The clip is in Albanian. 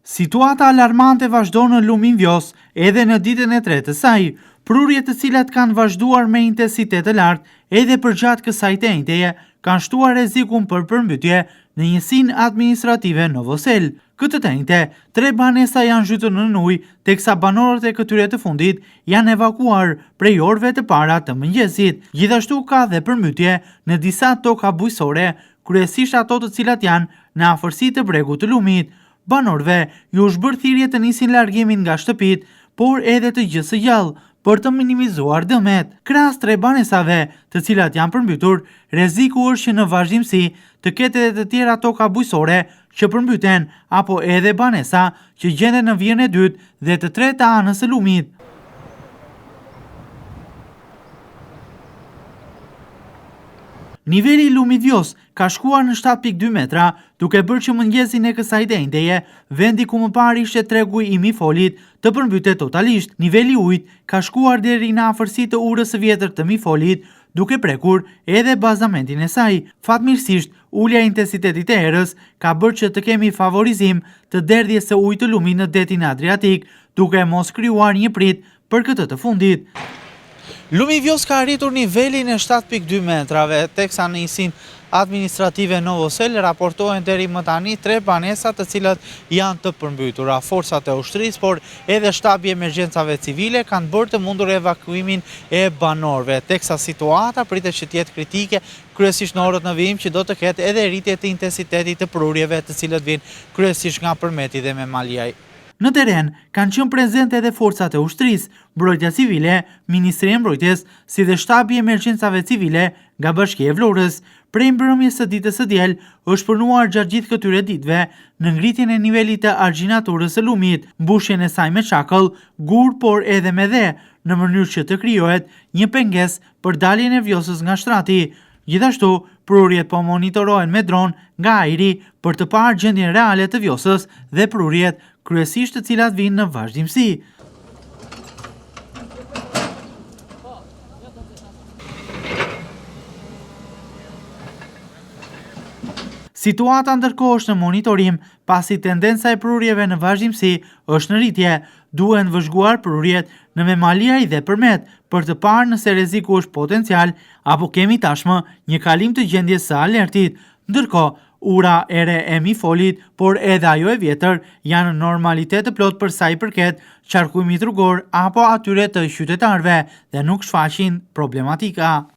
Situata alarmante vazhdon në Lumin Vjos edhe në ditën e tretë të saj, prurjet të cilat kanë vazhduar me intensitet të lartë edhe përgjatë kësaj tenteje kanë shtuar rrezikun për përmbytje në njësinë administrative Novosel. Këtë tenjte, 3 banesa janë zhytur në ujë, teksa banorët e këtyre të fundit janë evakuar prej orëve të para të mëngjesit. Gjithashtu ka dhe përmbytje në disa toka bujqësore, kryesisht ato të cilat janë në afërsi të bregut të lumit. Banorëve ju është bërë thirrje të nisin largimin nga shtëpit, por edhe të gjithë së gjallë, për të minimizuar dëmet. Krahas 3 banesave, të cilat janë përmbytur, rreziku është që në vazhdimsi të ketë edhe të tjera toka bujqësore që përmbyten, apo edhe banesa që gjenden në vijën e dytë dhe të tretë të anës së lumit. Niveli i lumit Vjos ka shkuar në 7.2 metra, duke bërë që mëngjesin e kësaj tenteje, vendi ku më parë ishte tregu i Mifolit të përmbytet totalisht. Niveli i ujit ka shkuar deri në afërsi të urës së vjetër të Mifolit, duke prekur edhe bazamentin e saj. Fatmirësisht, ulja e intensitetit e erës ka bërë që të kemi favorizim të derdhjes së ujit të lumit në detin Adriatik, duke mos krijuar një prit për këtë të fundit. Lumi Vjos ka arritur nivelin e 7.2 metrave, teksa në njësinë administrative Novosel raportohen deri më tani 3 banesa të cilat janë të përmbytura. Forcat e ushtrisë, por edhe shtabi i emergjencave civile kanë bërë të mundur evakuimin e banorëve, teksa situata pritet që të jetë kritike, kryesisht në orët në vijim që do të ketë edhe rritje të intensitetit të prurjeve të cilët vijnë kryesisht nga Përmeti dhe Memaliaj. Në teren kanë qenë prezente edhe forcat e ushtrisë, Mbrojtja Civile, Ministria e Mbrojtjes, si dhe shtabi i emergjencave civile nga Bashkia e Vlorës. Prej mbrëmjes së ditës së diel është punuar gjatë gjithë këtyre ditëve në ngritjen e nivelit të argjinaturës së lumit, mbushjen e saj me çakëll, gur, por edhe me dhe, në mënyrë që të krijohet një pengesë për daljen e Vjosës nga shtrati. Gjithashtu, prurjet po monitorohen me dron nga ajri për të parë gjendjen reale të Vjosës dhe prurjet, kryesisht të cilat vinë në vazhdimsi. Situata ndërkohë është në monitorim, pasi tendenca e prurjeve në vazhdimsi është në rritje. Duhen vëzhguar prurjet në Memaliaj dhe Përmet për të parë nëse rreziku është potencial apo kemi tashmë një kalim të gjendjes së alertit. Ndërkohë, ura e re e Mifolit, por edhe ajo e vjetër, janë në normalitet të plot për sa i përket qarkullimit rrugor apo atyre të qytetarëve dhe nuk shfaqin problematika.